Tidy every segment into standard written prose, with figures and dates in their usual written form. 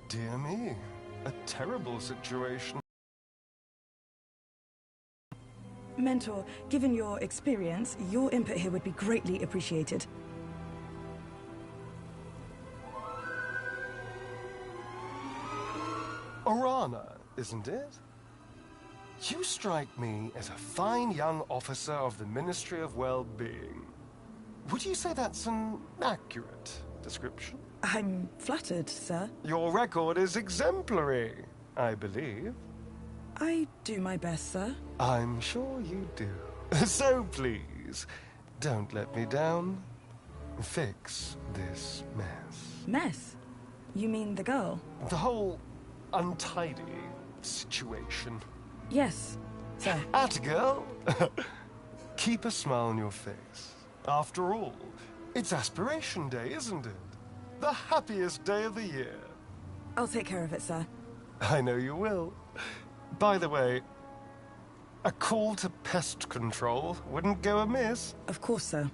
Dear me, a terrible situation. Mentor, given your experience, your input here would be greatly appreciated. Orana, isn't it? You strike me as a fine young officer of the Ministry of Well-Being. Would you say that's an accurate description? I'm flattered, sir. Your record is exemplary, I believe. I do my best, sir. I'm sure you do. So please, don't let me down. Fix this mess. Mess? You mean the girl? The whole untidy situation. Yes, sir. Atta girl. Keep a smile on your face. After all, it's Aspiration Day, isn't it? The happiest day of the year. I'll take care of it, sir. I know you will. By the way, a call to pest control wouldn't go amiss. Of course, sir.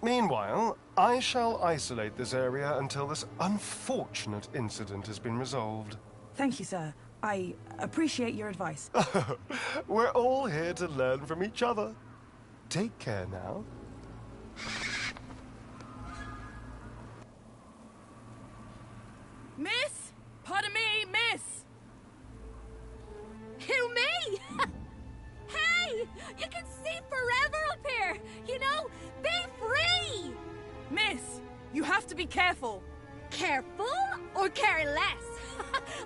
Meanwhile, I shall isolate this area until this unfortunate incident has been resolved. Thank you, sir. I appreciate your advice. We're all here to learn from each other. Take care now. Miss? Pardon me, miss! Who, me? Hey! You can see forever up here! You know, be free! Miss, you have to be careful. Careful or careless?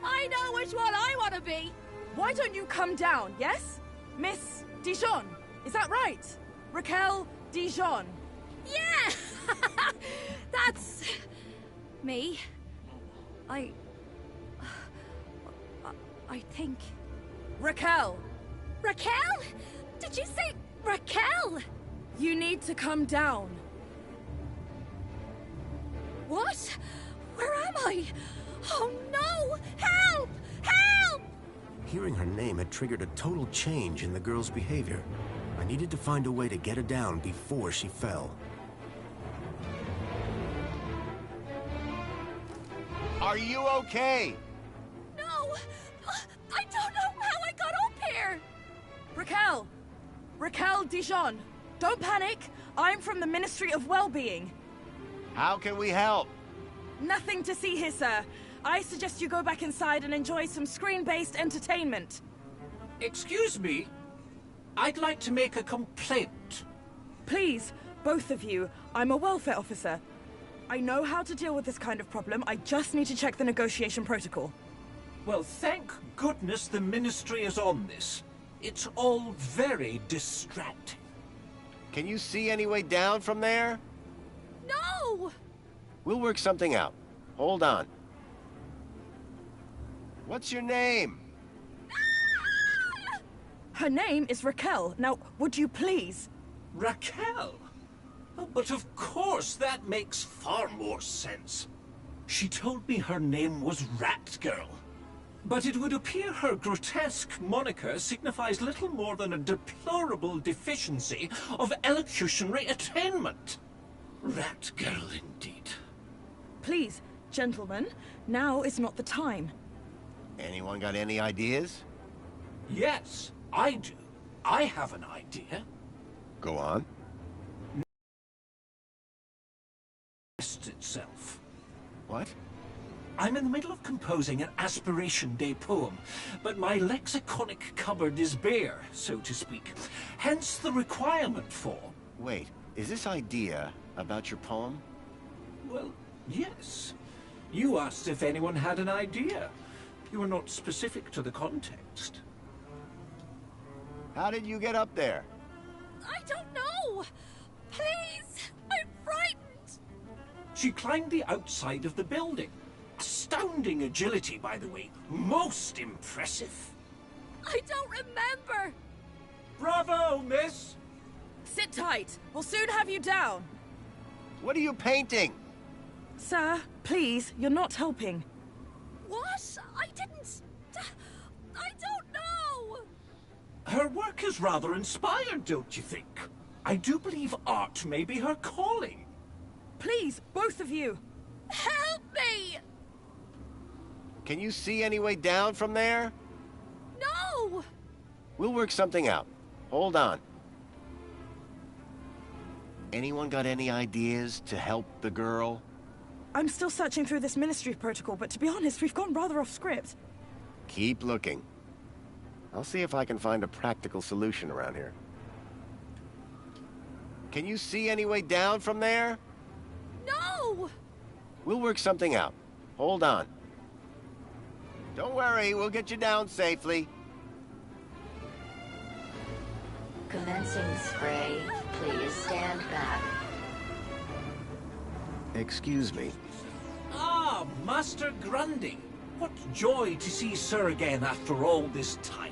I know which one I want to be! Why don't you come down, yes? Miss Dijon, is that right? Raquel Dijon. Yeah! That's... me. I think... Raquel! Raquel? Did you say Raquel? You need to come down. What? Where am I? Oh no! Help! Help! Hearing her name had triggered a total change in the girl's behavior. I needed to find a way to get her down before she fell. Are you okay? No! I don't know how I got up here! Raquel! Raquel Dijon. Don't panic. I'm from the Ministry of Well-Being. How can we help? Nothing to see here, sir. I suggest you go back inside and enjoy some screen-based entertainment. Excuse me? I'd like to make a complaint. Please, both of you. I'm a welfare officer. I know how to deal with this kind of problem. I just need to check the negotiation protocol. Well, thank goodness the Ministry is on this. It's all very distracting. Can you see any way down from there? No! We'll work something out. Hold on. What's your name? Her name is Raquel. Now, would you please? Raquel? Oh, but of course, that makes far more sense. She told me her name was Rat Girl. But it would appear her grotesque moniker signifies little more than a deplorable deficiency of elocutionary attainment. Rat Girl, indeed. Please, gentlemen, now is not the time. Anyone got any ideas? Yes, I do. I have an idea. Go on. Itself. What? I'm in the middle of composing an Aspiration Day poem, but my lexiconic cupboard is bare, so to speak. Hence the requirement for... Wait, is this idea about your poem? Well, yes. You asked if anyone had an idea. You were not specific to the context. How did you get up there? I don't know! Please! I'm frightened! She climbed the outside of the building. Astounding agility, by the way. Most impressive. I don't remember! Bravo, miss! Sit tight. We'll soon have you down. What are you painting? Sir, please, you're not helping. What? I didn't... I don't know! Her work is rather inspired, don't you think? I do believe art may be her calling. Please, both of you. Help me! Can you see any way down from there? No! We'll work something out. Hold on. Anyone got any ideas to help the girl? I'm still searching through this ministry protocol, but to be honest, we've gone rather off script. Keep looking. I'll see if I can find a practical solution around here. Can you see any way down from there? No! We'll work something out. Hold on. Don't worry, we'll get you down safely. Commencing spray. Please stand back. Excuse me. Ah, Master Grundy. What joy to see Sir again after all this time.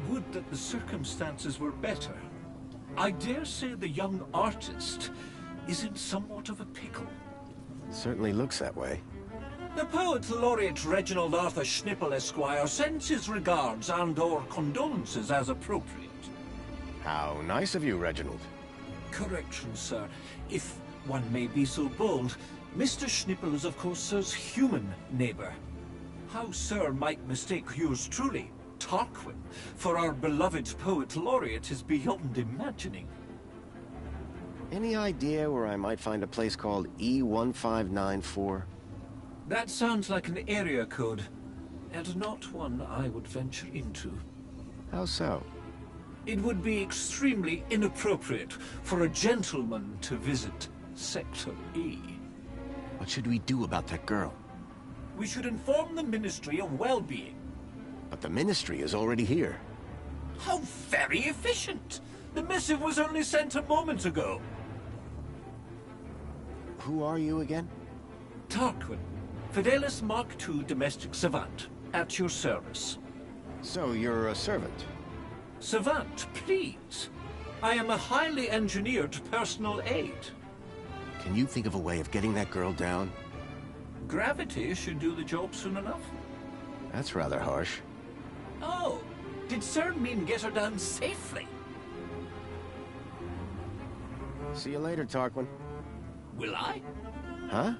Would that the circumstances were better. I dare say the young artist is in somewhat of a pickle. Certainly looks that way. The poet laureate Reginald Arthur Schnippel Esquire sends his regards and/or condolences as appropriate. How nice of you, Reginald. Correction, sir. If one may be so bold, Mr. Schnippel is of course Sir's human neighbor. How Sir might mistake yours truly, Tarquin, for our beloved poet laureate is beyond imagining. Any idea where I might find a place called E1594? That sounds like an area code, and not one I would venture into. How so? It would be extremely inappropriate for a gentleman to visit Sector E. What should we do about that girl? We should inform the Ministry of Well-Being. But the Ministry is already here. How very efficient! The missive was only sent a moment ago. Who are you again? Tarquin, Fidelis Mark II domestic savant, at your service. So you're a servant? Savant, please. I am a highly engineered personal aid. Can you think of a way of getting that girl down? Gravity should do the job soon enough. That's rather harsh. Oh, did Sir mean get her down safely? See you later, Tarquin. Will I? Huh?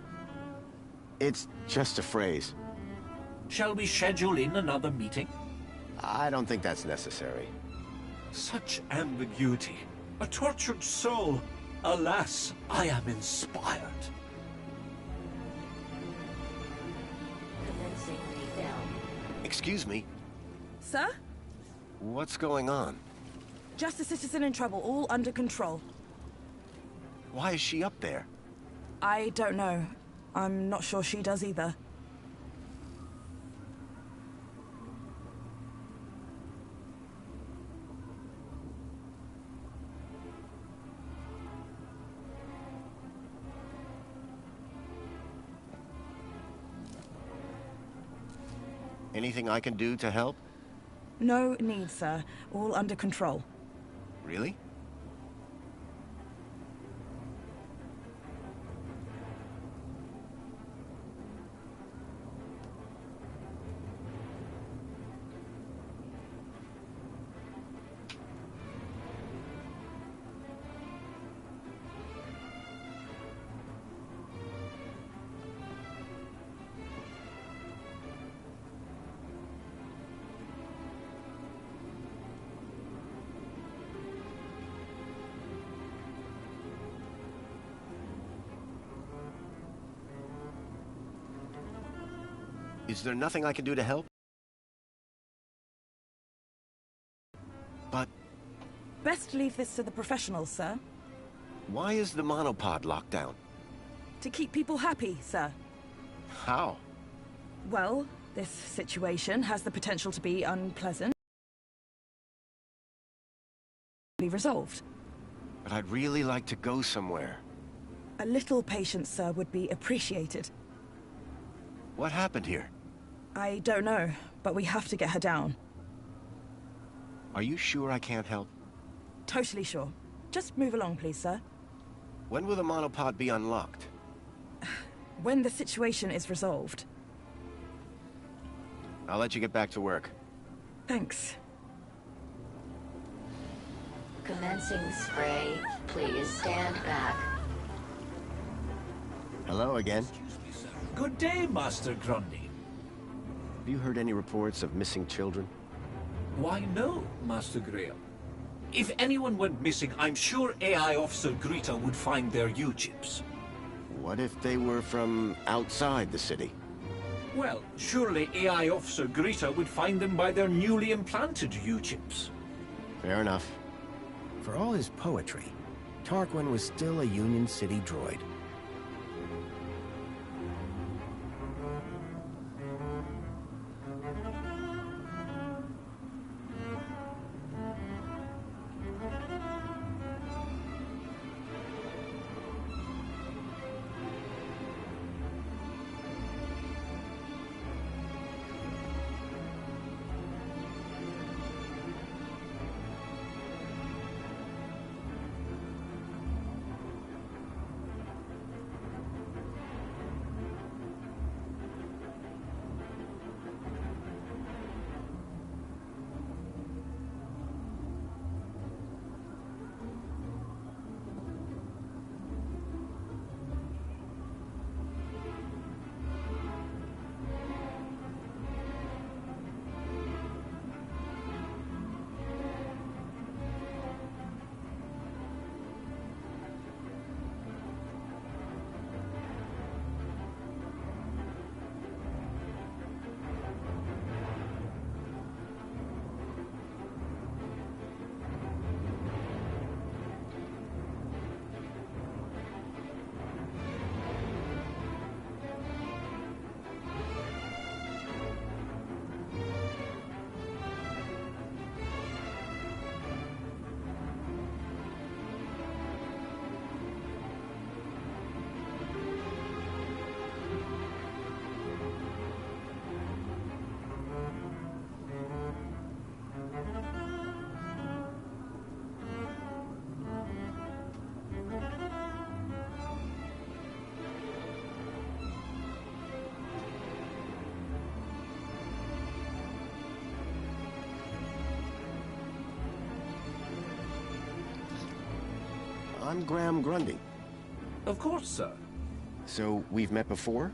It's just a phrase. Shall we schedule in another meeting? I don't think that's necessary. Such ambiguity. A tortured soul. Alas, I am inspired. Commencing rebound. Excuse me, Sir? what's going on? Just a citizen in trouble, all under control. Why is she up there? I don't know. I'm not sure she does either. Anything I can do to help? No need, sir. All under control. Really? Is there nothing I can do to help? But Best leave this to the professionals, sir. why is the monopod locked down? To keep people happy, sir. How? Well, this situation has the potential to be unpleasant. Resolved. But I'd really like to go somewhere. A little patience, sir, would be appreciated. What happened here? I don't know, but we have to get her down. Are you sure I can't help? Totally sure. Just move along, please, sir. When will the monopod be unlocked? When the situation is resolved. I'll let you get back to work. Thanks. Commencing spray. Please stand back. Hello again. Good day, Master Grundy. you heard any reports of missing children? Why, no, Master Graham. If anyone went missing, I'm sure AI Officer Greta would find their U-chips. What if they were from outside the city? Well, surely AI Officer Greta would find them by their newly implanted U-chips. Fair enough. For all his poetry, Tarquin was still a Union City droid. I'm Graham Grundy. Of course, sir. So, we've met before?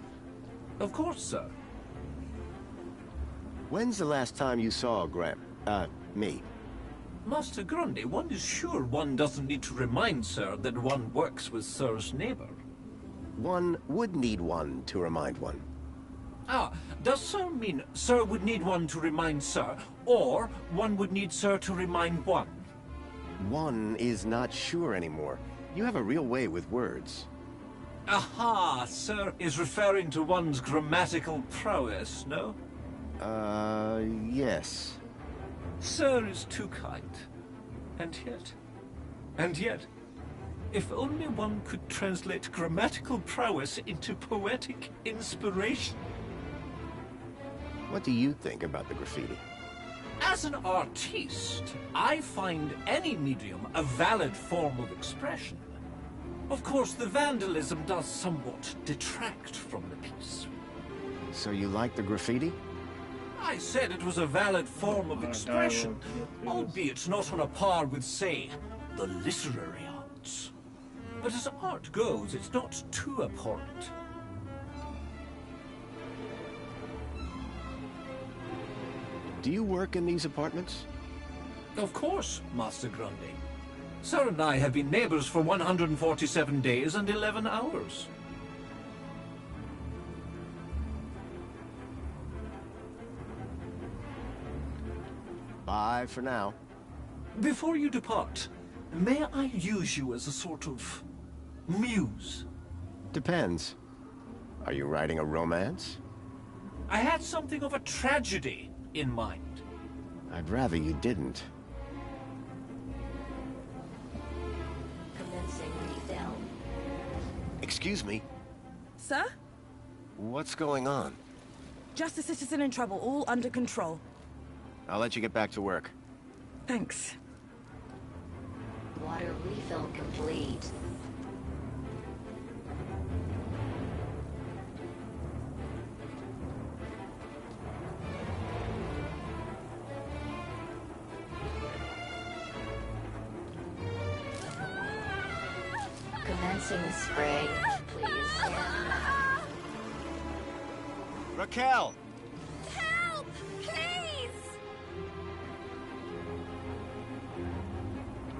Of course, sir. When's the last time you saw Graham? Me? Master Grundy, one is sure one doesn't need to remind Sir that one works with Sir's neighbor. One would need one to remind one. Ah, does Sir mean Sir would need one to remind Sir, or one would need Sir to remind one? One is not sure anymore. You have a real way with words. Aha, Sir is referring to one's grammatical prowess, no? Yes. Sir is too kind. And yet, if only one could translate grammatical prowess into poetic inspiration. What do you think about the graffiti? As an artiste, I find any medium a valid form of expression. Of course, the vandalism does somewhat detract from the piece. So you like the graffiti? I said it was a valid form of expression, albeit not on a par with, say, the literary arts. But as art goes, it's not too abhorrent. Do you work in these apartments? Of course, Master Grundy. Sir and I have been neighbors for 147 days and 11 hours. Bye for now. Before you depart, may I use you as a sort of muse? Depends. Are you writing a romance? I had something of a tragedy in mind. I'd rather you didn't. Commencing refilm. Excuse me. Sir? What's going on? Just a citizen in trouble, all under control. I'll let you get back to work. Thanks. Water refill complete. Commencing spray. Please stand back. Raquel! Help!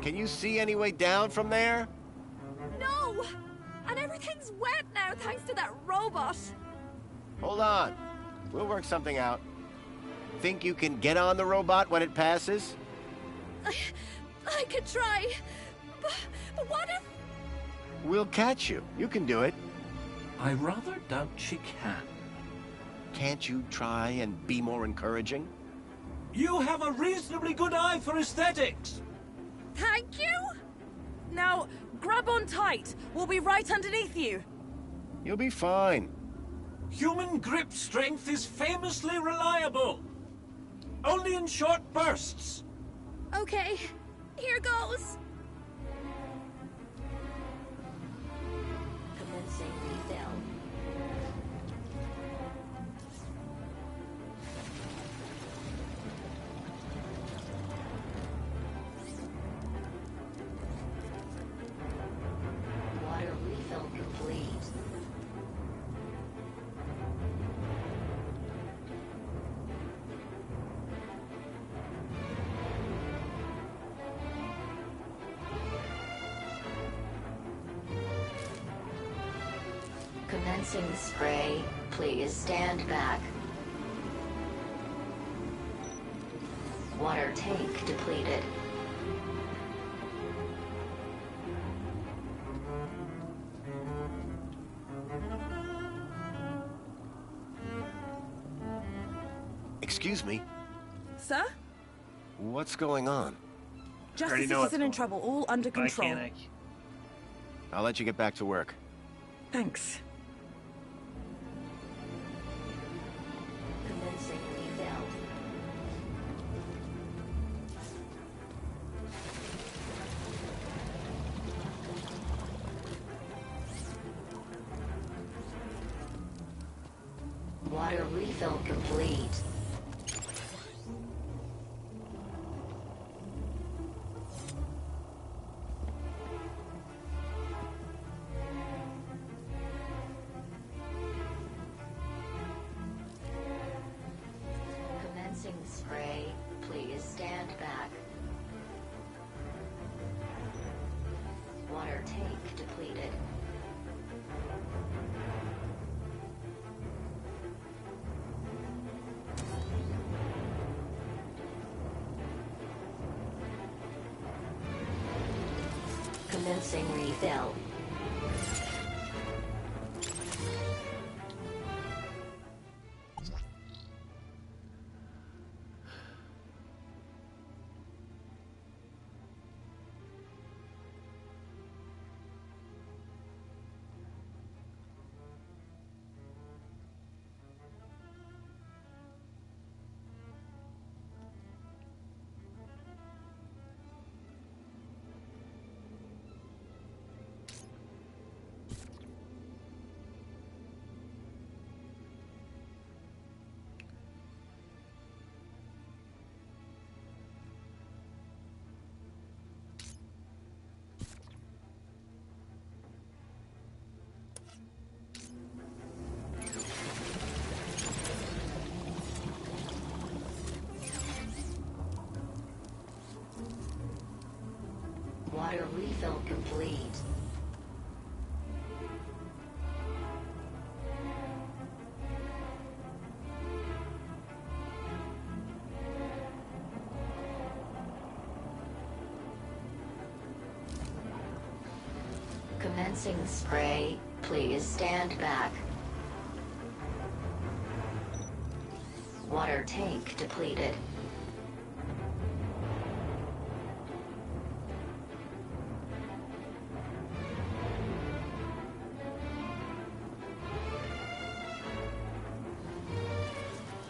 Can you see any way down from there? No! And everything's wet now thanks to that robot. Hold on. We'll work something out. Think you can get on the robot when it passes? I could try. But what if... We'll catch you. You can do it. I rather doubt she can. Can't you try and be more encouraging? You have a reasonably good eye for aesthetics. Thank you? Now, grab on tight. We'll be right underneath you. You'll be fine. Human grip strength is famously reliable. Only in short bursts. Okay, here goes. Commencing refill. Water refill complete. Commencing spray. Please stand back. Water tank depleted. Excuse me. Sir? What's going on? Just Already a know what's citizen in going trouble, all under control. Mechanic. I'll let you get back to work. Thanks. Commencing refill. Water refill complete. Commencing spray. Please stand back. Water tank depleted. Commencing refill. Water refill complete. Commencing spray. Please stand back. Water tank depleted.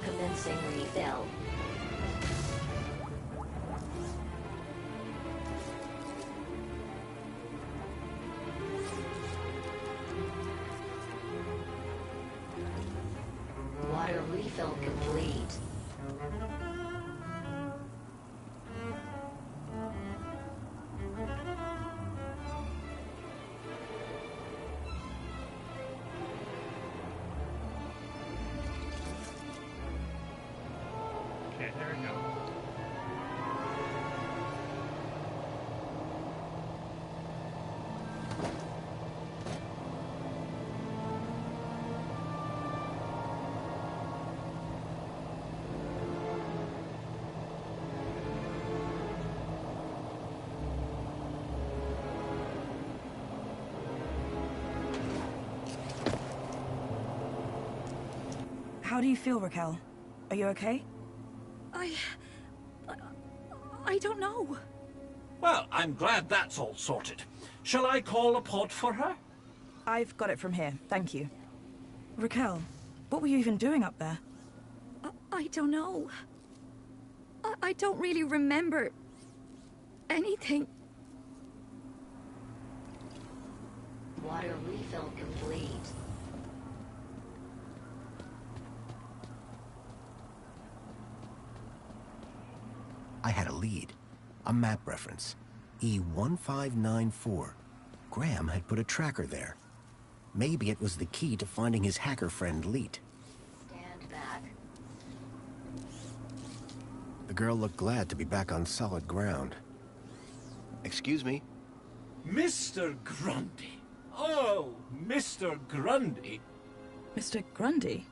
Commencing refill. Water refill complete. Okay, there we go. How do you feel, Raquel? Are you okay? I don't know. Well, I'm glad that's all sorted. Shall I call a pod for her? I've got it from here, thank you. Raquel, what were you even doing up there? I don't know. I don't really remember anything. Water refill complete. I had a lead. A map reference. E1594. Graham had put a tracker there. Maybe it was the key to finding his hacker friend, Leet. Stand back. The girl looked glad to be back on solid ground. Excuse me? Mr. Grundy. Oh, Mr. Grundy. Mr. Grundy?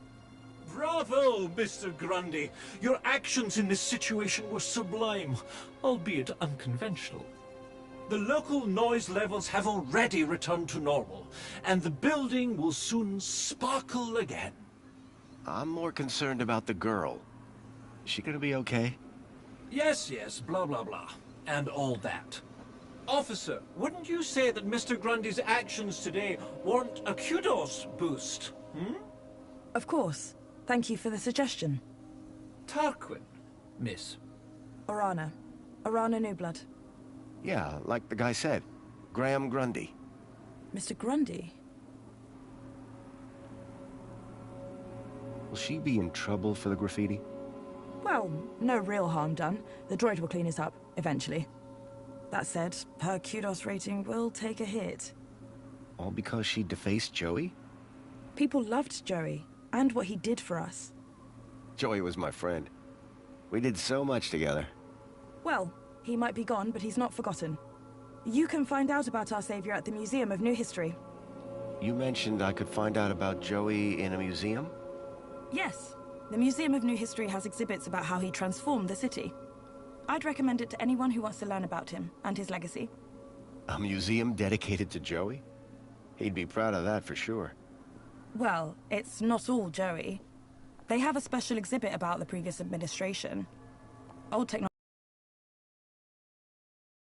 Bravo, Mr. Grundy. Your actions in this situation were sublime, albeit unconventional. The local noise levels have already returned to normal, and the building will soon sparkle again. I'm more concerned about the girl. Is she gonna be okay? Yes, blah, blah, blah, and all that. Officer, wouldn't you say that Mr. Grundy's actions today warrant a kudos boost, Of course. Thank you for the suggestion. Tarquin, miss. Orana. Orana Newblood. Yeah, like the guy said. Graham Grundy. Mr. Grundy? Will she be in trouble for the graffiti? Well, no real harm done. The droid will clean it up, eventually. That said, her kudos rating will take a hit. All because she defaced Joey? People loved Joey, and what he did for us. Joey was my friend. We did so much together. Well, he might be gone, but he's not forgotten. You can find out about our savior at the Museum of New History. You mentioned I could find out about Joey in a museum? Yes. The Museum of New History has exhibits about how he transformed the city. I'd recommend it to anyone who wants to learn about him and his legacy. A museum dedicated to Joey? He'd be proud of that for sure. Well, it's not all Joey. They have a special exhibit about the previous administration. Old technology.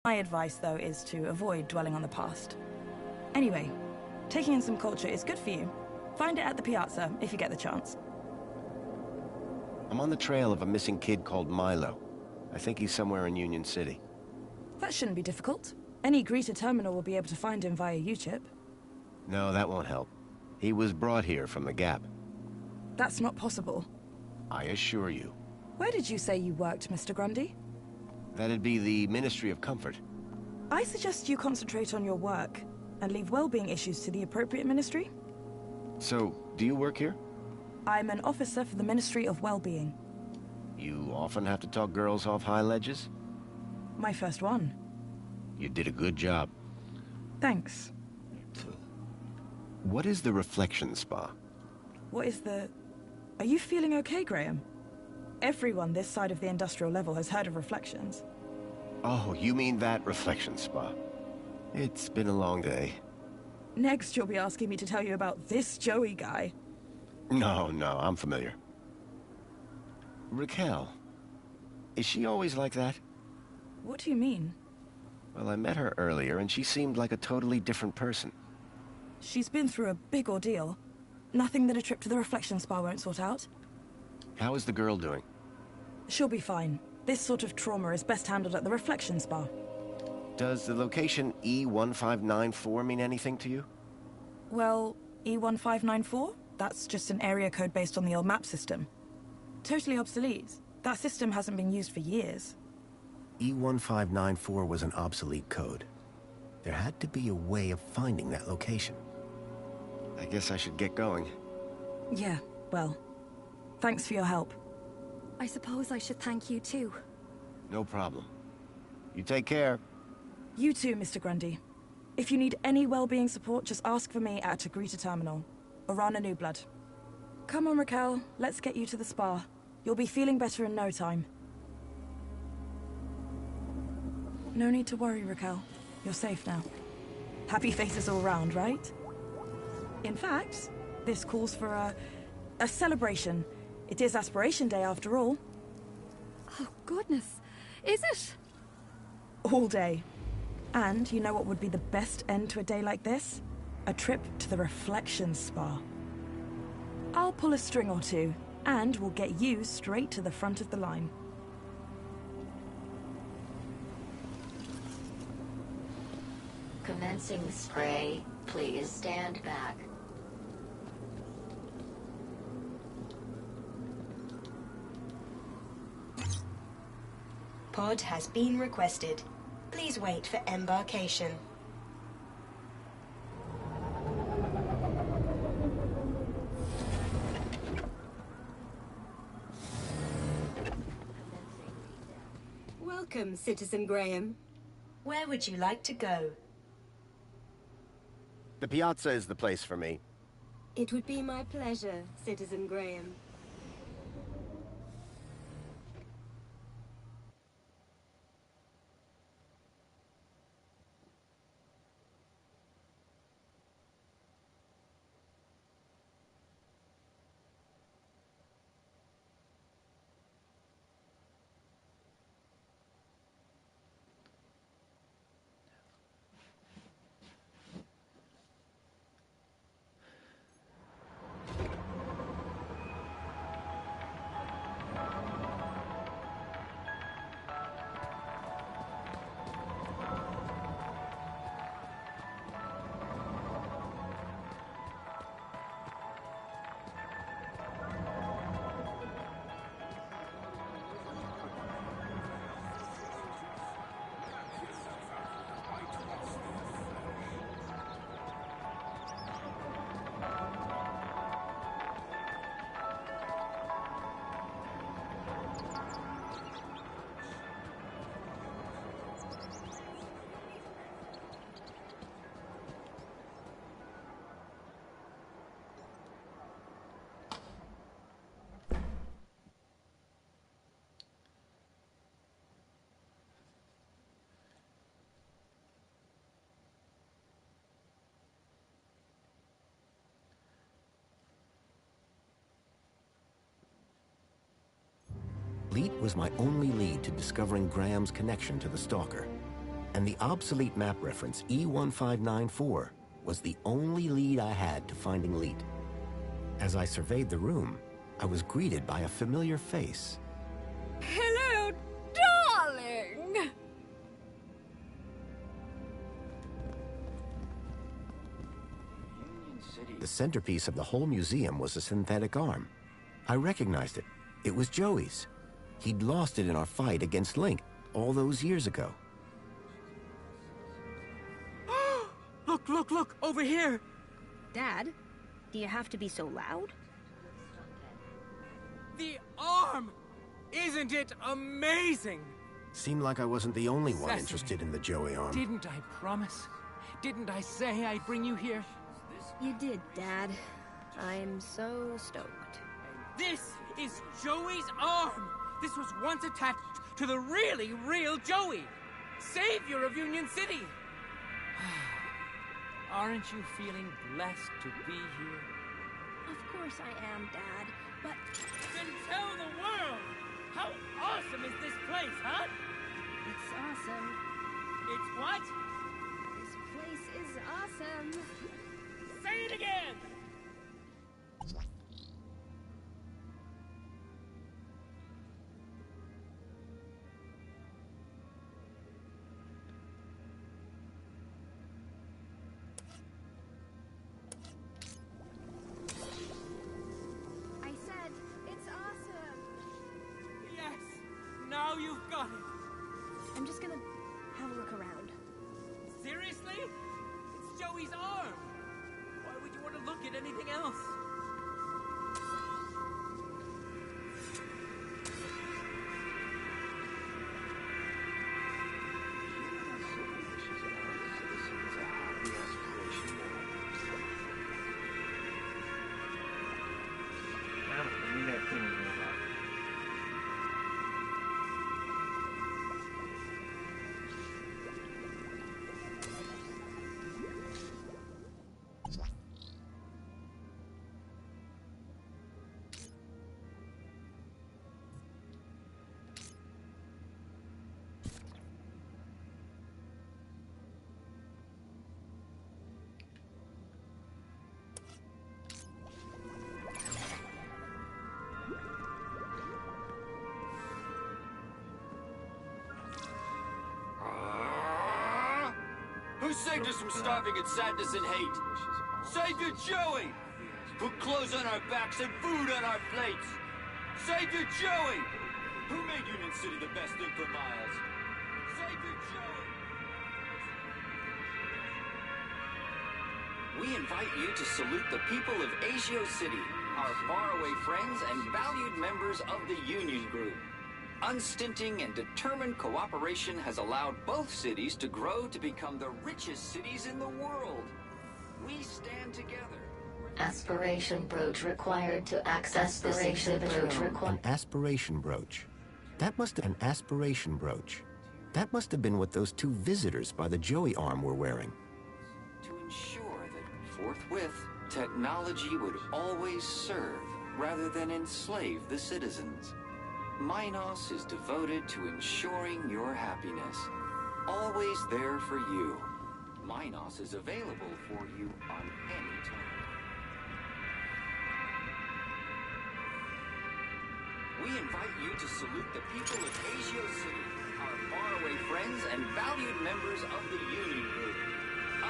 My advice, though, is to avoid dwelling on the past. Anyway, taking in some culture is good for you. Find it at the Piazza, if you get the chance. I'm on the trail of a missing kid called Milo. I think he's somewhere in Union City. That shouldn't be difficult. Any Greta terminal will be able to find him via U-chip. No, that won't help. He was brought here from the Gap. That's not possible. I assure you. Where did you say you worked, Mr. Grundy? That'd be the Ministry of Comfort. I suggest you concentrate on your work and leave well-being issues to the appropriate ministry. So, do you work here? I'm an officer for the Ministry of Well-being. You often have to talk girls off high ledges? My first one. You did a good job. Thanks. What is the Reflection Spa? What is the... Are you feeling okay, Graham? Everyone this side of the industrial level has heard of Reflections. Oh, you mean that Reflection Spa. It's been a long day. Next, you'll be asking me to tell you about this Joey guy. No, I'm familiar. Raquel. Is she always like that? What do you mean? Well, I met her earlier, and she seemed like a totally different person. She's been through a big ordeal. Nothing that a trip to the Reflection Spa won't sort out. How is the girl doing? She'll be fine. This sort of trauma is best handled at the Reflection Spa. Does the location E1594 mean anything to you? Well, E1594? That's just an area code based on the old map system. Totally obsolete. That system hasn't been used for years. E1594 was an obsolete code. There had to be a way of finding that location. I guess I should get going. Yeah, well, thanks for your help. I suppose I should thank you too. No problem. You take care. You too, Mr. Grundy. If you need any well-being support, just ask for me at Greta Terminal. Orana Newblood. Come on, Raquel. Let's get you to the spa. You'll be feeling better in no time. No need to worry, Raquel. You're safe now. Happy faces all round, right? In fact, this calls for a celebration. It is Aspiration Day after all. Oh, goodness. Is it? All day. And you know what would be the best end to a day like this? A trip to the Reflection Spa. I'll pull a string or two, and we'll get you straight to the front of the line. Commencing spray. Please stand back. Pod has been requested. Please wait for embarkation. Welcome, Citizen Graham. Where would you like to go? The piazza is the place for me. It would be my pleasure, Citizen Graham. Leet was my only lead to discovering Graham's connection to the Stalker. And the obsolete map reference E1594 was the only lead I had to finding Leet. As I surveyed the room, I was greeted by a familiar face. Hello, darling! The centerpiece of the whole museum was a synthetic arm. I recognized it. It was Joey's. He'd lost it in our fight against Link all those years ago. Look, over here! Dad, do you have to be so loud? The arm! Isn't it amazing? Seemed like I wasn't the only one Sesame. interested in the Joey arm. Didn't I promise? Didn't I say I'd bring you here? You did, Dad. I'm so stoked. This is Joey's arm! This was once attached to the really real Joey! Savior of Union City! Aren't you feeling blessed to be here? Of course I am, Dad, but... Then tell the world! How awesome is this place, huh? It's awesome. It's what? This place is awesome. Say it again! I said, it's awesome. Yes! Now you've got it! I'm just gonna have a look around. Seriously? It's Joey's arm! Why would you want to look at anything else? saved us from starving in sadness and hate. Savior Joey! Put clothes on our backs and food on our plates. Savior Joey! Who made Union City the best thing for miles? Savior Joey! We invite you to salute the people of Asio City, our faraway friends and valued members of the Union Group. Unstinting and determined cooperation has allowed both cities to grow to become the richest cities in the world. We stand together. Aspiration brooch required to access this exhibit room. An aspiration brooch. That must have an aspiration brooch. That must have been what those two visitors by the Joey arm were wearing. To ensure that forthwith, technology would always serve rather than enslave the citizens. Minos is devoted to ensuring your happiness. Always there for you. Minos is available for you on any time. We invite you to salute the people of Asio City, our faraway friends and valued members of the Union Group.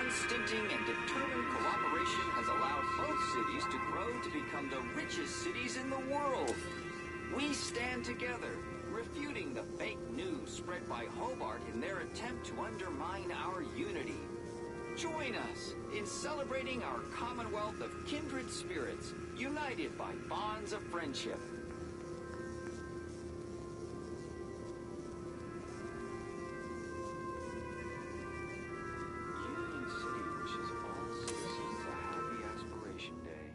Unstinting and determined cooperation has allowed both cities to grow to become the richest cities in the world. We stand together, refuting the fake news spread by Hobart in their attempt to undermine our unity. Join us in celebrating our commonwealth of kindred spirits, united by bonds of friendship. Union City wishes all citizens a happy Aspiration Day.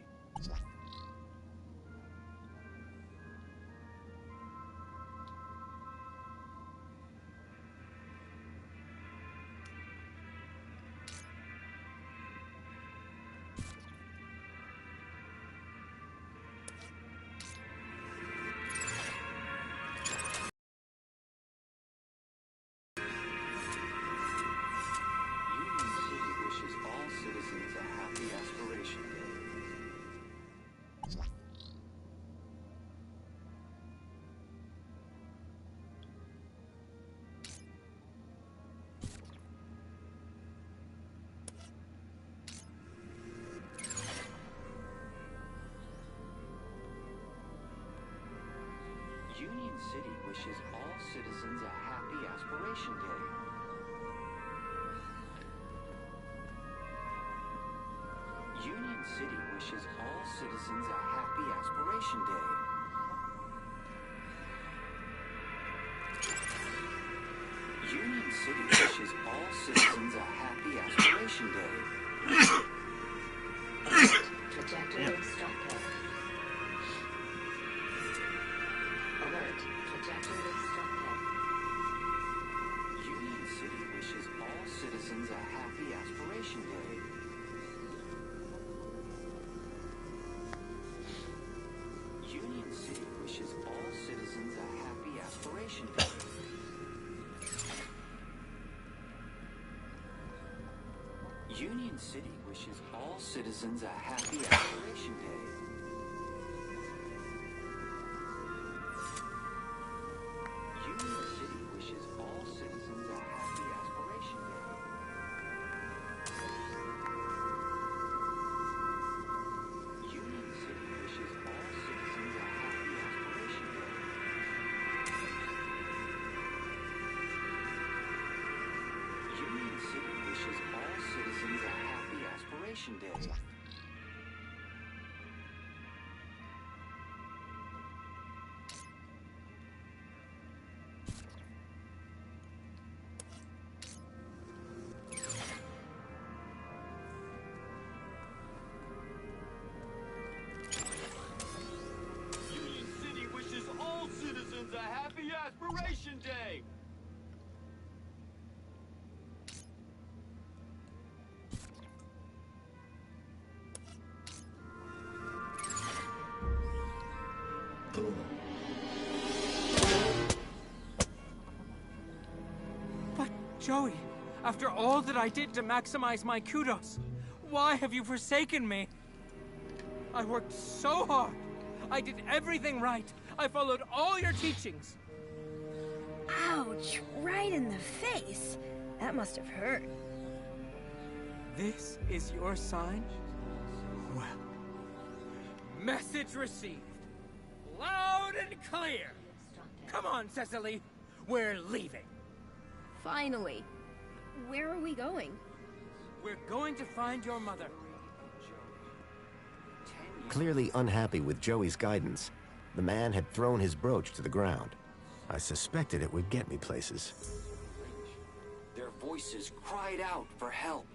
Union City wishes all citizens a happy Aspiration Day. Union City wishes all citizens a happy Aspiration Day. Union City wishes all citizens a happy Aspiration Day. Union City wishes all citizens a happy Aspiration Day. Trajectory stopped. Alert. Trajectory stopped. Union City wishes all citizens a happy Aspiration Day. Union City wishes all citizens a happy Aspiration Day. Union City wishes all citizens a happy Aspiration Day. Union City wishes all citizens a happy Aspiration Day. Union City wishes all citizens a happy Aspiration Day. Union City wishes all citizens a happy Aspiration Day. Union City wishes all citizens a happy Aspiration Day. But, Joey, after all that I did to maximize my kudos, why have you forsaken me? I worked so hard. I did everything right. I followed all your teachings. Ouch, right in the face. That must have hurt. This is your sign? Well, message received. Loud and clear. Come on, Cecily. We're leaving. Finally. Where are we going? We're going to find your mother. Clearly unhappy with Joey's guidance, the man had thrown his brooch to the ground. I suspected it would get me places. Their voices cried out for help.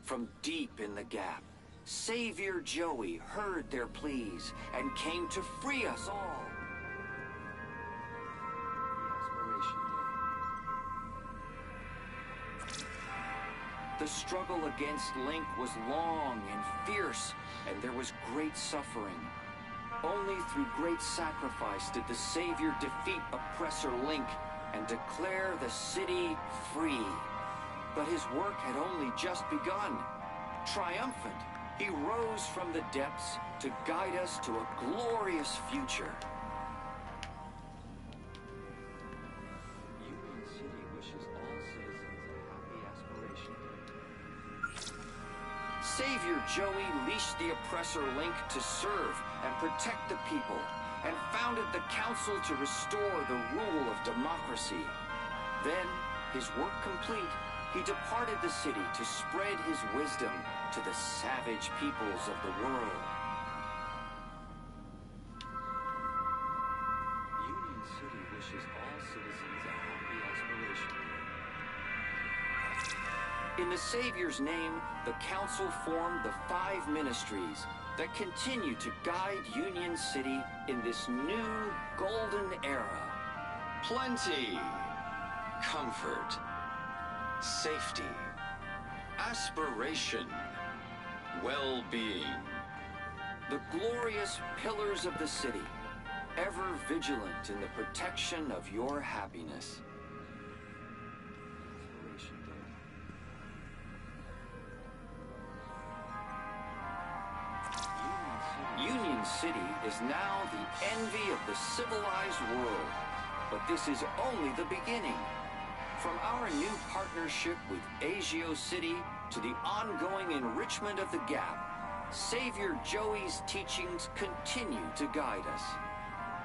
From deep in the gap, Savior Joey heard their pleas and came to free us all. The struggle against Link was long and fierce, and there was great suffering. Only through great sacrifice did the Savior defeat oppressor Link and declare the city free. But his work had only just begun. Triumphant, he rose from the depths to guide us to a glorious future. Union City wishes all citizens a happy aspiration day. Savior Joey leashed the oppressor Link to serve and protect the people, and founded the council to restore the rule of democracy. Then, his work complete, he departed the city to spread his wisdom to the savage peoples of the world. Union City wishes all citizens a happy aspiration day. In the Savior's name, the Council formed the 5 ministries that continue to guide Union City in this new golden era. Plenty, comfort, safety, aspiration, well-being. The glorious pillars of the city, ever vigilant in the protection of your happiness. Union City is now the envy of the civilized world, but this is only the beginning. From our new partnership with Agio City to the ongoing enrichment of the Gap, Savior Joey's teachings continue to guide us.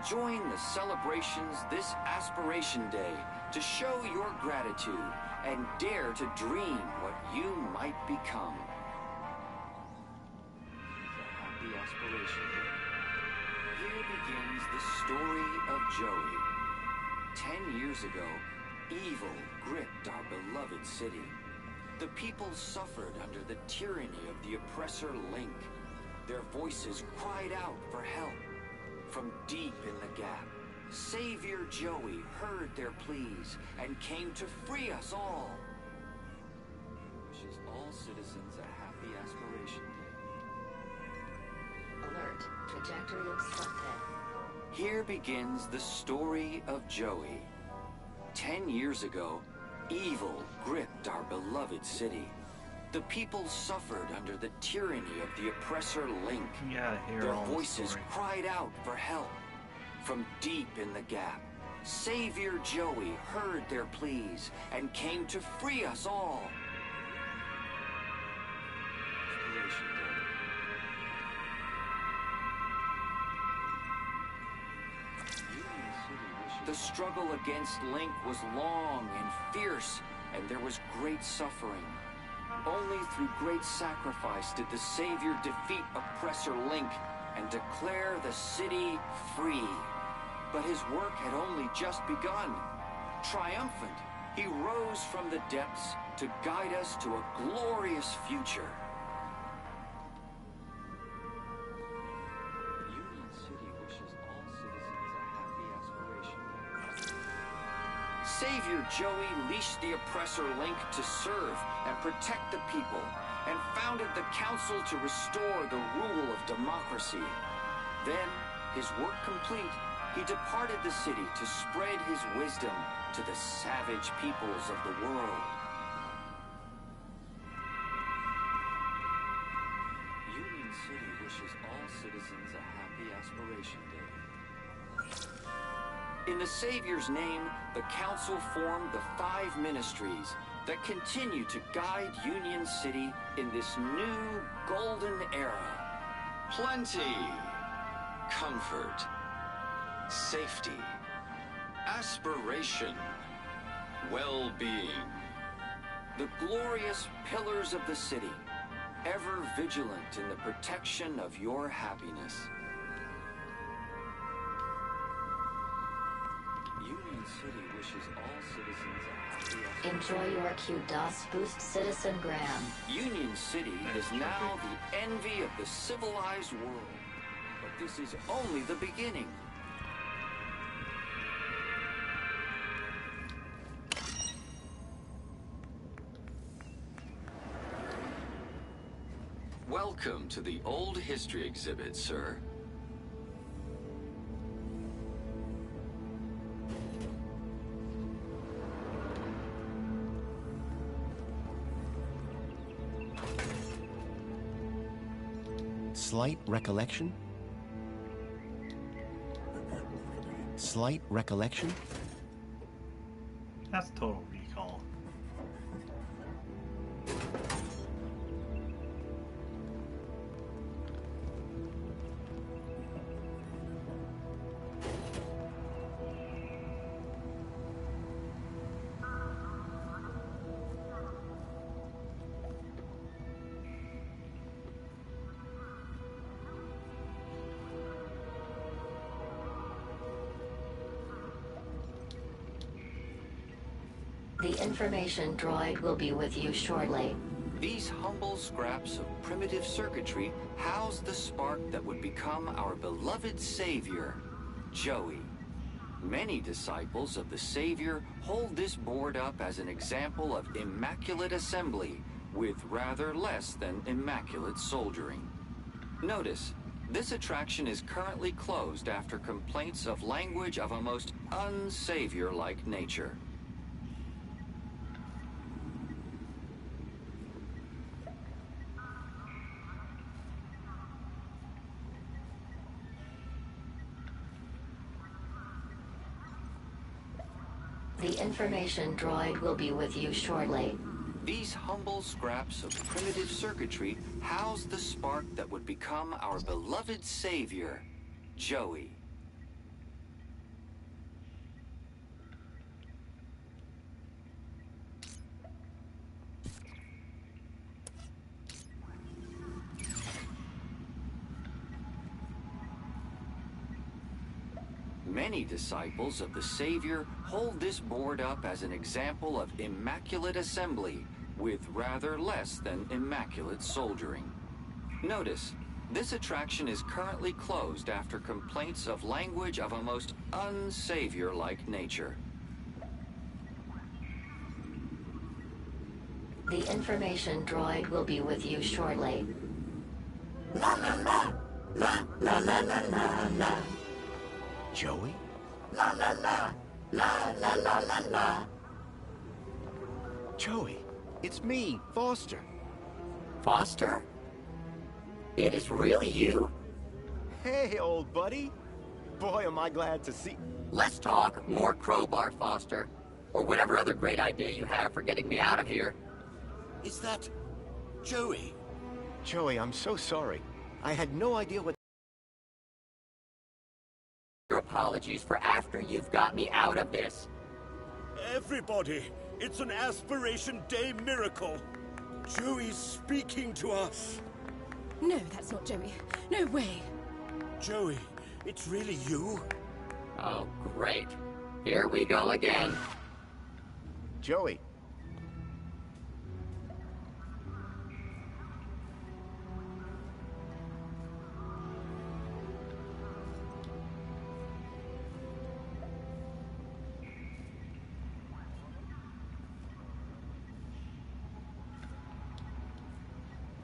Join the celebrations this Aspiration Day to show your gratitude and dare to dream what you might become. Happy Aspiration Day. Here begins the story of Joey. 10 years ago, evil gripped our beloved city. The people suffered under the tyranny of the oppressor Link. Their voices cried out for help. From deep in the gap, Savior Joey heard their pleas and came to free us all. Wishes all citizens a happy Aspiration Day. Alert. Trajectory obstructed. Here begins the story of Joey. 10 years ago, evil gripped our beloved city. The people suffered under the tyranny of the oppressor Link. Their voices cried out for help. From deep in the gap, Savior Joey heard their pleas and came to free us all. The struggle against Link was long and fierce, and there was great suffering. Only through great sacrifice did the Savior defeat oppressor Link and declare the city free. But his work had only just begun. Triumphant, he rose from the depths to guide us to a glorious future. Union City wishes all citizens a happy Aspiration Day. Savior Joey leashed the oppressor Link to serve and protect the people, and founded the council to restore the rule of democracy. Then, his work complete, he departed the city to spread his wisdom to the savage peoples of the world. Union City wishes all citizens a happy Aspiration Day. In the Savior's name, the council formed the 5 ministries that continue to guide Union City in this new golden era. Plenty, comfort, safety, aspiration, well-being. The glorious pillars of the city, ever vigilant in the protection of your happiness. Union City wishes all citizens a happy... Enjoy your QDOS boost, Citizen Graham. Union City is now the envy of the civilized world. But this is only the beginning. Welcome to the Old History exhibit, sir. Slight recollection? Slight recollection? That's total recall. The information droid will be with you shortly. These humble scraps of primitive circuitry house the spark that would become our beloved savior, Joey. Many disciples of the Savior hold this board up as an example of immaculate assembly with rather less than immaculate soldiering. Notice, this attraction is currently closed after complaints of language of a most unsavior-like nature. The information droid will be with you shortly. These humble scraps of primitive circuitry house the spark that would become our beloved savior, Joey. Many disciples of the Savior hold this board up as an example of immaculate assembly with rather less than immaculate soldiering. Notice, this attraction is currently closed after complaints of language of a most unsavior-like nature. The information droid will be with you shortly. Joey? Joey, it's me, Foster. Foster? It is really you? Hey, old buddy. Boy, am I glad to see... Let's talk more crowbar, Foster. Or whatever other great idea you have for getting me out of here. Is that... Joey? Joey, I'm so sorry. I had no idea what... Your apologies for after you've got me out of this. Everybody, it's an Aspiration Day miracle. Joey's speaking to us. No, that's not Joey. No way. Joey, it's really you? Oh, great. Here we go again. Joey.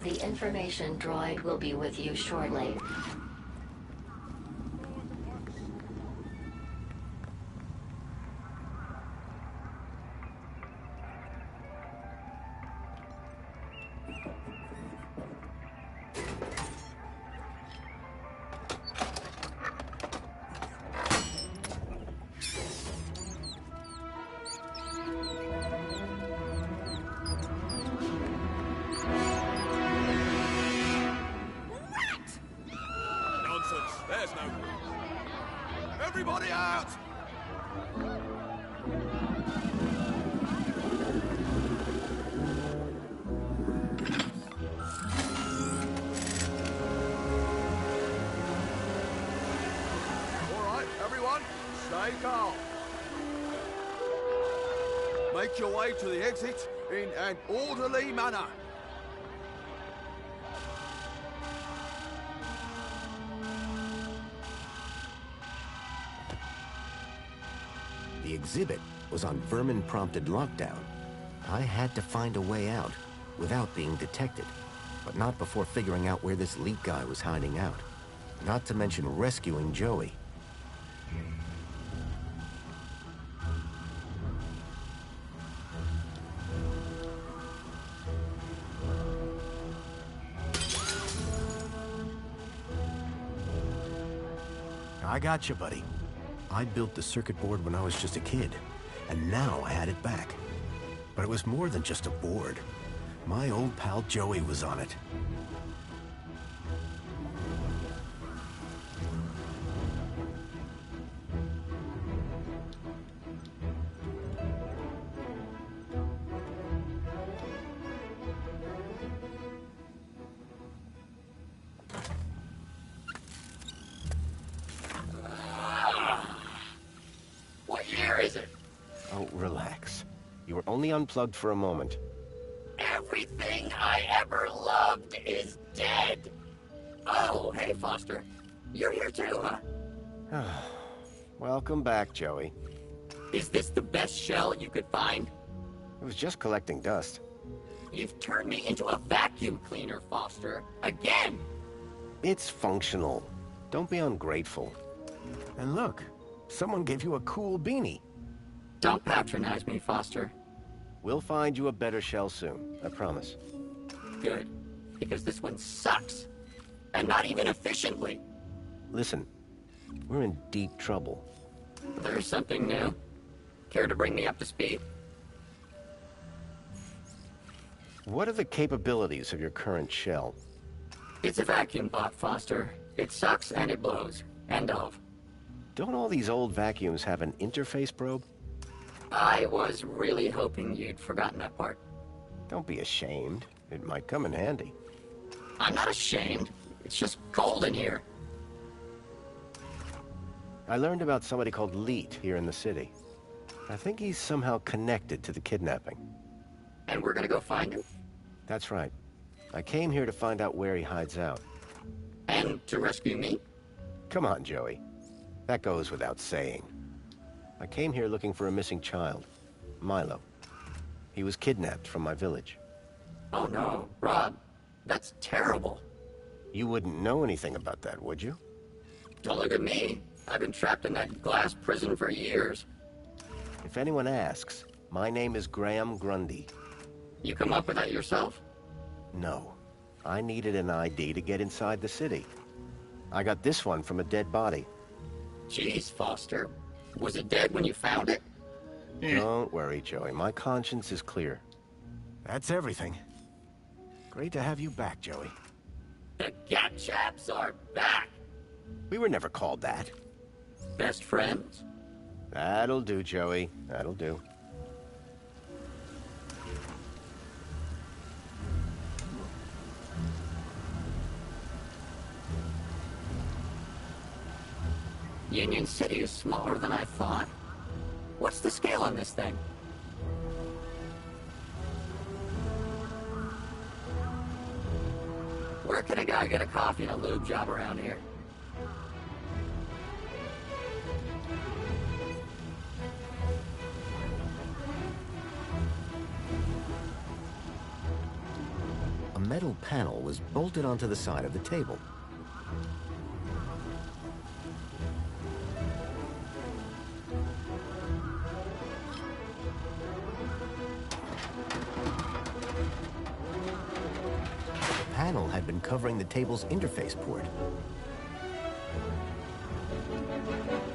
The information droid will be with you shortly. Everybody out! All right, everyone, stay calm. Make your way to the exit in an orderly manner. The exhibit was on vermin-prompted lockdown. I had to find a way out, without being detected, but not before figuring out where this Leet guy was hiding out. Not to mention rescuing Joey. I got you, buddy. I built the circuit board when I was just a kid, and now I had it back. But it was more than just a board. My old pal Joey was on it. What year is it? Oh, relax. You were only unplugged for a moment. Everything I ever loved is dead. Oh, hey, Foster. You're here too, huh? Welcome back, Joey. Is this the best shell you could find? It was just collecting dust. You've turned me into a vacuum cleaner, Foster. Again! It's functional. Don't be ungrateful. And look, someone gave you a cool beanie. Don't patronize me, Foster. We'll find you a better shell soon, I promise. Good, because this one sucks. And not even efficiently. Listen, we're in deep trouble. There's something new. Care to bring me up to speed? What are the capabilities of your current shell? It's a vacuum bot, Foster. It sucks and it blows. End of. Don't all these old vacuums have an interface probe? I was really hoping you'd forgotten that part. Don't be ashamed. It might come in handy. I'm not ashamed. It's just cold in here. I learned about somebody called Leet here in the city. I think he's somehow connected to the kidnapping. And we're gonna go find him? That's right. I came here to find out where he hides out. And to rescue me? Come on, Joey. That goes without saying. I came here looking for a missing child, Milo. He was kidnapped from my village. Oh no, Rob. That's terrible. You wouldn't know anything about that, would you? Don't look at me. I've been trapped in that glass prison for years. If anyone asks, my name is Graham Grundy. You come up with that yourself? No. I needed an ID to get inside the city. I got this one from a dead body. Jeez, Foster. Was it dead when you found it? Don't worry, Joey. My conscience is clear. That's everything. Great to have you back, Joey. The Gat Chaps are back! We were never called that. Best friends? That'll do, Joey. That'll do. Union City is smaller than I thought. What's the scale on this thing? Where can a guy get a coffee and a lube job around here? A metal panel was bolted onto the side of the table. The panel had been covering the table's interface port.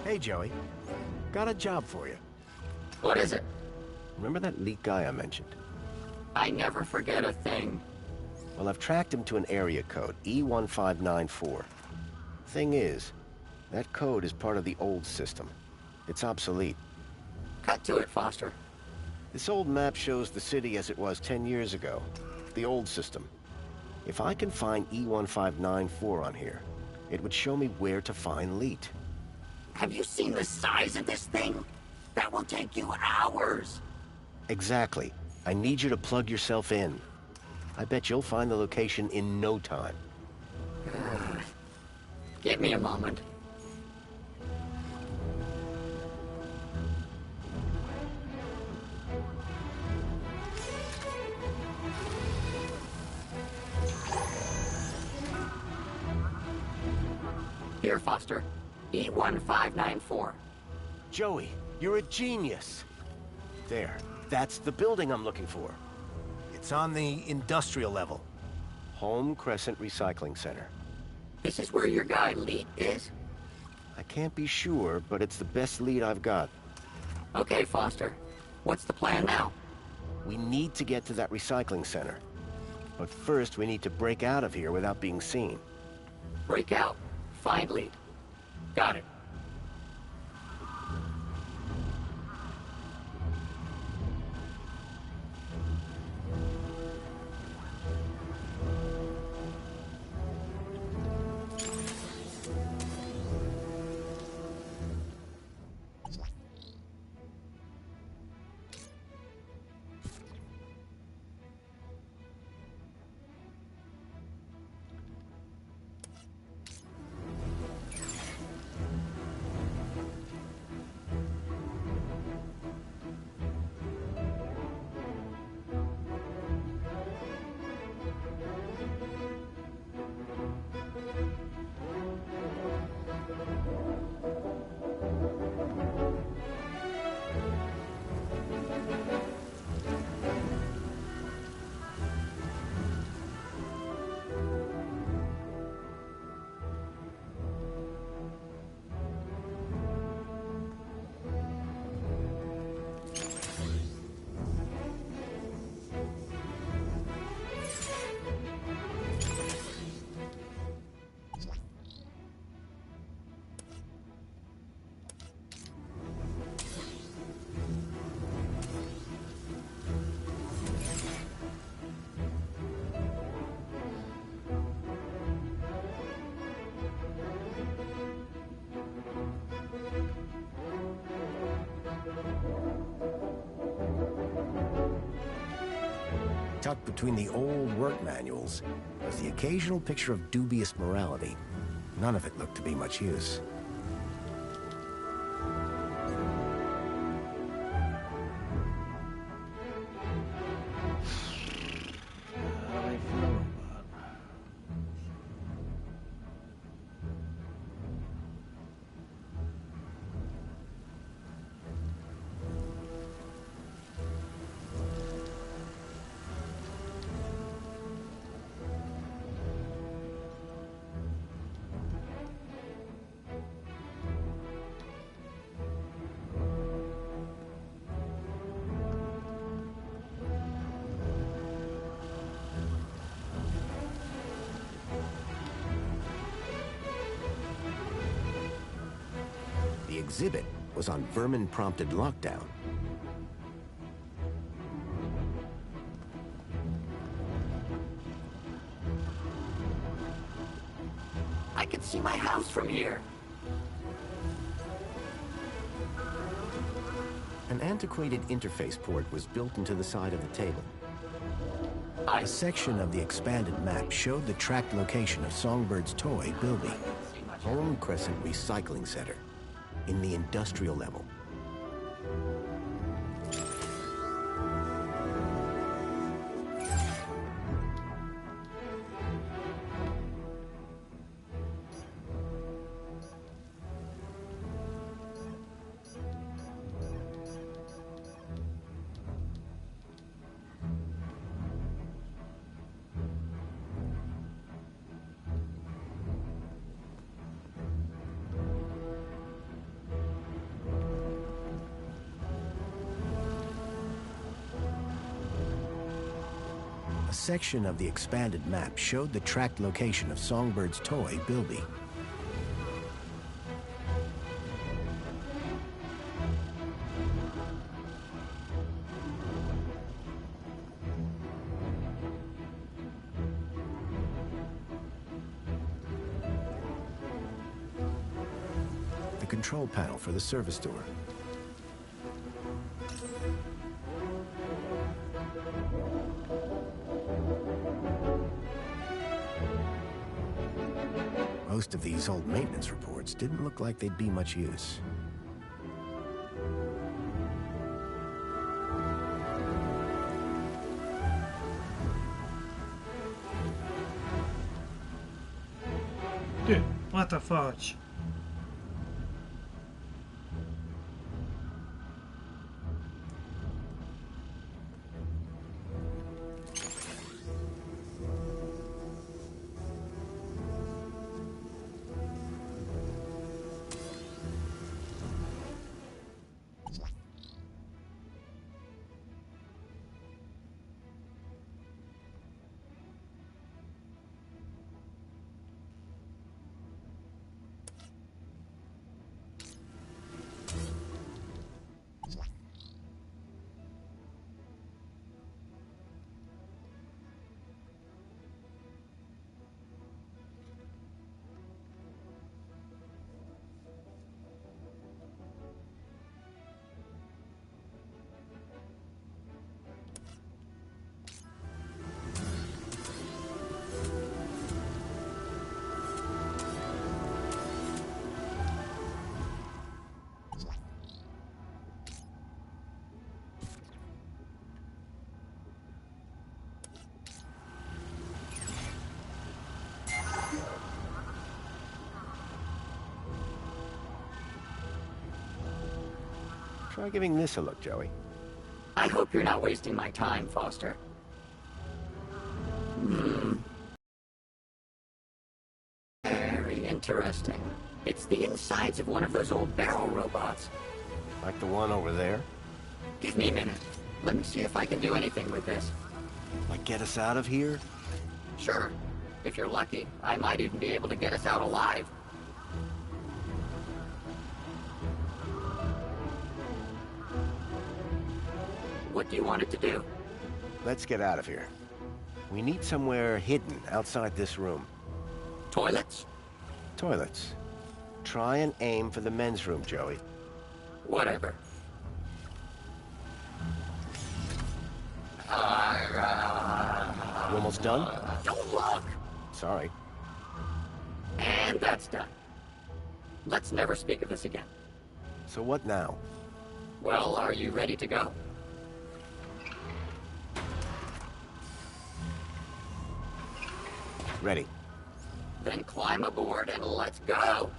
Hey, Joey. Got a job for you. What is it? Remember that Leet guy I mentioned? I never forget a thing. Well, I've tracked him to an area code, E1594. Thing is, That code is part of the old system. It's obsolete. Cut to it, Foster. This old map shows the city as it was 10 years ago. The old system. If I can find E1594 on here, it would show me where to find Leet. Have you seen the size of this thing? That will take you hours. Exactly. I need you to plug yourself in. I bet you'll find the location in no time. Give me a moment. Here, Foster. E1594. Joey, you're a genius. There. That's the building I'm looking for. It's on the industrial level. Home Crescent Recycling Center. This is where your guy, Leet, is? I can't be sure, but it's the best lead I've got. Okay, Foster. What's the plan now? We need to get to that recycling center. But first, we need to break out of here without being seen. Break out. Find Leet. Got it. Tucked between the old work manuals was the occasional picture of dubious morality. None of it looked to be much use. The exhibit was on vermin-prompted lockdown. I can see my house from here. An antiquated interface port was built into the side of the table. A section of the expanded map showed the tracked location of Songbird's toy, Bilby. Home Crescent Recycling Center, in the industrial level. A section of the expanded map showed the tracked location of Songbird's toy, Bilby. control panel for the service door. Most of these old maintenance reports didn't look like they'd be much use. Dude, what the fudge? Try giving this a look, Joey. I hope you're not wasting my time, Foster. Very interesting. It's the insides of one of those old barrel robots. Like the one over there? Give me a minute. Let me see if I can do anything with this. Like get us out of here? Sure. If you're lucky, I might even be able to get us out alive. What do you want it to do? Let's get out of here. We need somewhere hidden outside this room. Toilets? Toilets. Try and aim for the men's room, Joey. Whatever. You almost done? Don't look. Sorry. And that's done. Let's never speak of this again. So what now? Well, are you ready to go? Ready. Then climb aboard and let's go.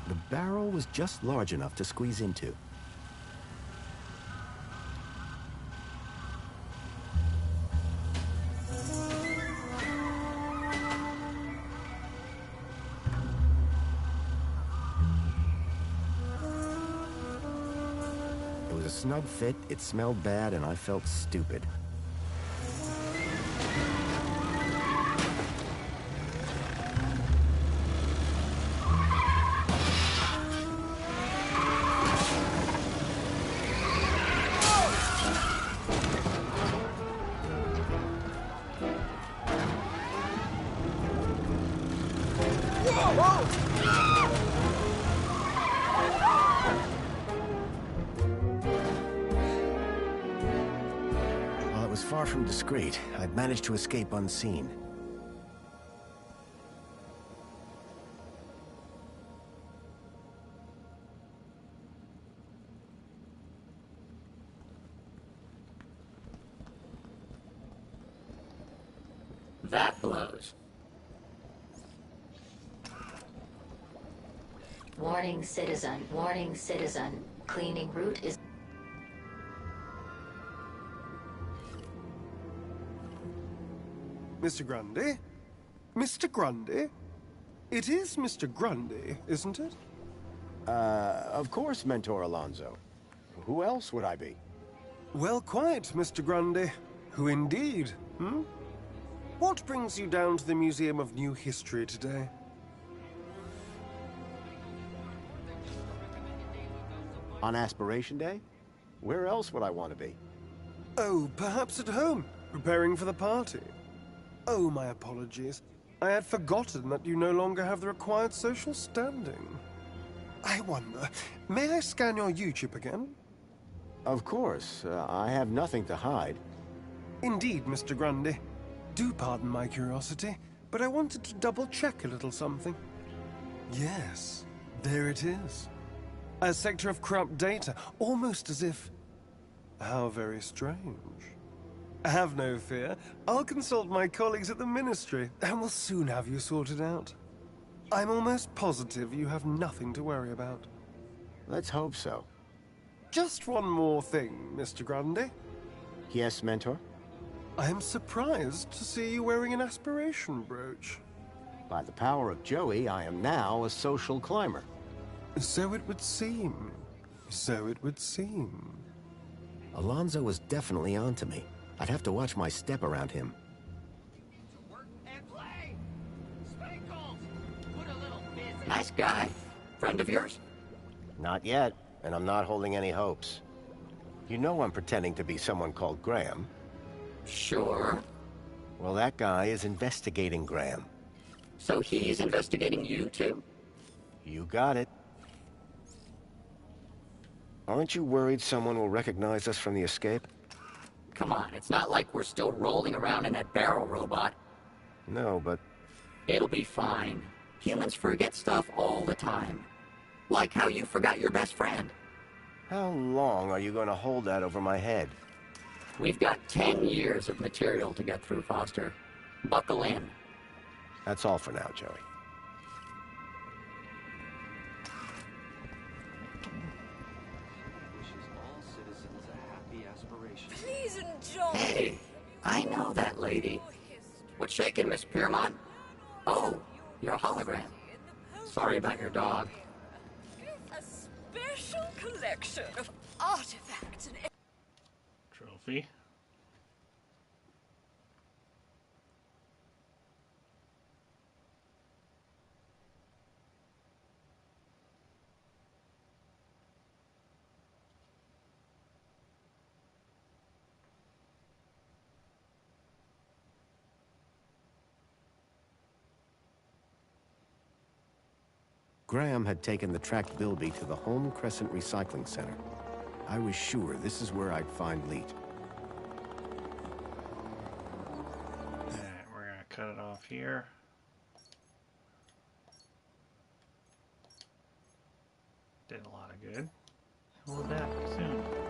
The barrel was just large enough to squeeze into. It was a snug fit, it smelled bad, and I felt stupid. While it was far from discreet, I'd managed to escape unseen. That blows. Warning citizen, warning citizen. Cleaning route is... Mr. Grundy? Mr. Grundy? It is Mr. Grundy, isn't it? Of course, Mentor Alonso. Who else would I be? Well, quite, Mr. Grundy. Who indeed, hmm? What brings you down to the Museum of New History today? On Aspiration Day? Where else would I want to be? Oh, perhaps at home, preparing for the party. Oh, my apologies. I had forgotten that you no longer have the required social standing. I wonder, may I scan your YouTube again? Of course. I have nothing to hide. Indeed, Mr. Grundy. Do pardon my curiosity, but I wanted to double-check a little something. Yes, there it is. A sector of corrupt data, almost as if... How very strange. Have no fear. I'll consult my colleagues at the Ministry, and we'll soon have you sorted out. I'm almost positive you have nothing to worry about. Let's hope so. Just one more thing, Mr. Grundy. Yes, Mentor? I am surprised to see you wearing an aspiration brooch. By the power of Joey, I am now a social climber. So it would seem. So it would seem. Alonzo was definitely onto me. I'd have to watch my step around him. Nice guy. Friend of yours? Not yet, and I'm not holding any hopes. You know I'm pretending to be someone called Graham. Sure. Well, that guy is investigating Graham. So he's investigating you too? You got it. Aren't you worried someone will recognize us from the escape? Come on, it's not like we're still rolling around in that barrel robot. No, but... It'll be fine. Humans forget stuff all the time. Like how you forgot your best friend. How long are you going to hold that over my head? We've got 10 years of material to get through, Foster. Buckle in. That's all for now, Joey. Please enjoy. Hey, I know that lady. What's shaking, Miss Piermont? Oh, you're a hologram. Sorry about your dog. A special collection of artifacts and... Trophy. Graham had taken the tracked Bilby to the Home Crescent Recycling Center. I was sure this is where I'd find Leet. Alright, we're gonna cut it off here. Did a lot of good. We'll be back soon.